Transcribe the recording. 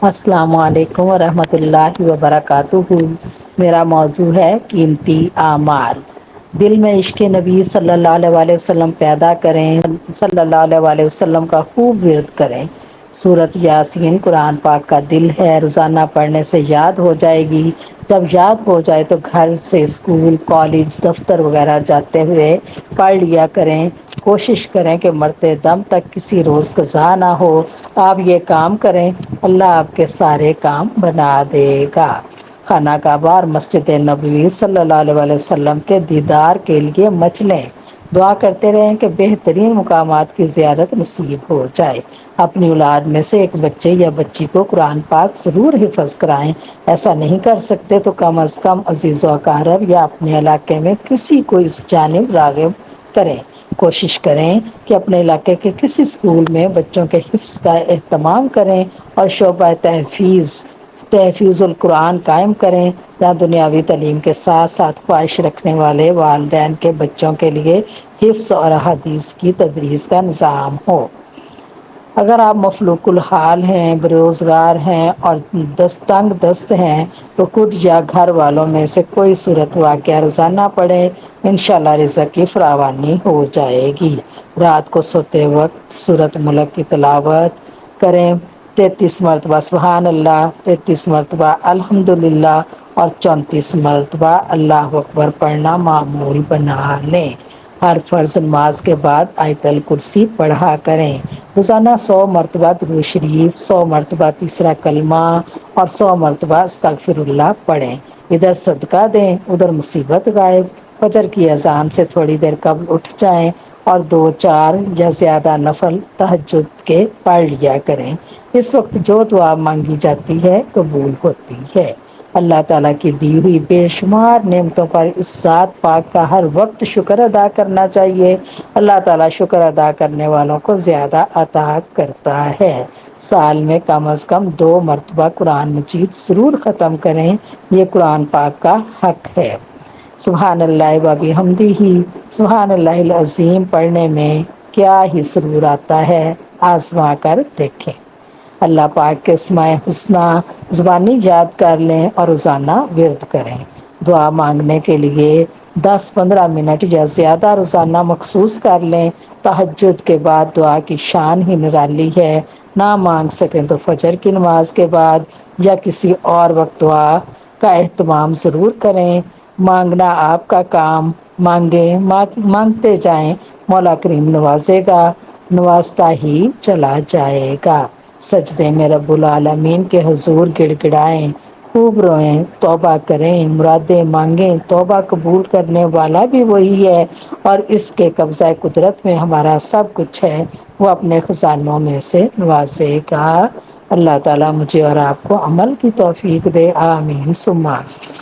السلام علیکم ورحمۃ اللہ وبرکاتہ۔ میرا موضوع ہے قیمتی اعمال۔ دل میں عشق نبی صلی اللہ علیہ وسلم پیدا کریں، صلی اللہ علیہ وسلم کا خوب ورد کریں۔ سورۃ یاسین قرآن پاک کا دل ہے، روزانہ پڑھنے سے یاد ہو جائے گی۔ جب یاد ہو جائے تو گھر سے اسکول، کالج، دفتر وغیرہ جاتے ہوئے پڑھ لیا کریں۔ کوشش کریں کہ مرتے دم تک کسی روز قضا نہ ہو۔ آپ یہ کام کریں، اللہ آپ کے سارے کام بنا دے گا۔ خانہ کعبہ اور مسجد نبوی صلی اللہ علیہ وسلم کے دیدار کے لیے مچلیں۔ دعا کرتے رہیں کہ بہترین مقامات کی زیارت نصیب ہو جائے۔ اپنی اولاد میں سے ایک بچے یا بچی کو قرآن پاک ضرور حفظ کرائیں۔ ایسا نہیں کر سکتے تو کم از کم عزیز و اقارب یا اپنے علاقے میں کسی کو اس جانب راغب کریں۔ کوشش کریں کہ اپنے علاقے کے کسی اسکول میں بچوں کے حفظ کا اہتمام کریں اور شعبہ تحفیظ القرآن قائم کریں، جہاں دنیاوی تعلیم کے ساتھ ساتھ خواہش رکھنے والے والدین کے بچوں کے لیے حفظ اور احادیث کی تدریس کا نظام ہو۔ اگر آپ مفلوق الحال ہیں، بے روزگار ہیں اور تنگ دست ہیں تو خود یا گھر والوں میں سے کوئی سورت واقعہ روزانہ پڑھیں، انشاءاللہ رزق کی فراوانی ہو جائے گی۔ رات کو سوتے وقت سورۃ ملک کی تلاوت کریں۔ 33 مرتبہ سبحان اللہ، 33 مرتبہ الحمدللہ اور 34 مرتبہ اللہ اکبر پڑھنا معمول بنا لیں۔ ہر فرض نماز کے بعد آیت الکرسی پڑھا کریں۔ روزانہ 100 مرتبہ درود شریف، 100 مرتبہ تیسرا کلمہ اور 100 مرتبہ استغفر اللہ پڑھیں۔ ادھر صدقہ دیں، ادھر مصیبت غائب۔ فجر کی اذان سے تھوڑی دیر قبل اٹھ جائیں اور 2، 4 یا زیادہ نفل تہجد کے پڑھ لیا کریں۔ اس وقت جو دعا مانگی جاتی ہے قبول ہوتی ہے۔ اللہ تعالیٰ کی دی ہوئی بے شمار نعمتوں پر اس ذات پاک کا ہر وقت شکر ادا کرنا چاہیے۔ اللہ تعالیٰ شکر ادا کرنے والوں کو زیادہ عطا کرتا ہے۔ سال میں کم از کم 2 مرتبہ قرآن مجید ضرور ختم کریں، یہ قرآن پاک کا حق ہے۔ سبحان اللہ و بحمدہ، سبحان اللہ العظیم پڑھنے میں کیا ہی سرور آتا ہے، آزما کر دیکھیں۔ اللہ پاک کے اسماء الحسنی زبانی یاد کر لیں اور روزانہ ورد کریں۔ دعا مانگنے کے لیے 10-15 منٹ یا زیادہ روزانہ مخصوص کر لیں۔ تہجد کے بعد دعا کی شان ہی نرالی ہے۔ نہ مانگ سکیں تو فجر کی نماز کے بعد یا کسی اور وقت دعا کا اہتمام ضرور کریں۔ مانگنا آپ کا کام، مانگیں، مانگتے جائیں، مولا کریم نوازے گا، نوازتا ہی چلا جائے گا۔ سجدے میں رب العالمین کے حضور گڑ گڑائیں، خوب روئیں، توبہ کریں، مرادیں مانگیں۔ توبہ قبول کرنے والا بھی وہی ہے اور اس کے قبضہ قدرت میں ہمارا سب کچھ ہے، وہ اپنے خزانوں میں سے نوازے گا۔ اللہ تعالیٰ مجھے اور آپ کو عمل کی توفیق دے، آمین ثم آمین۔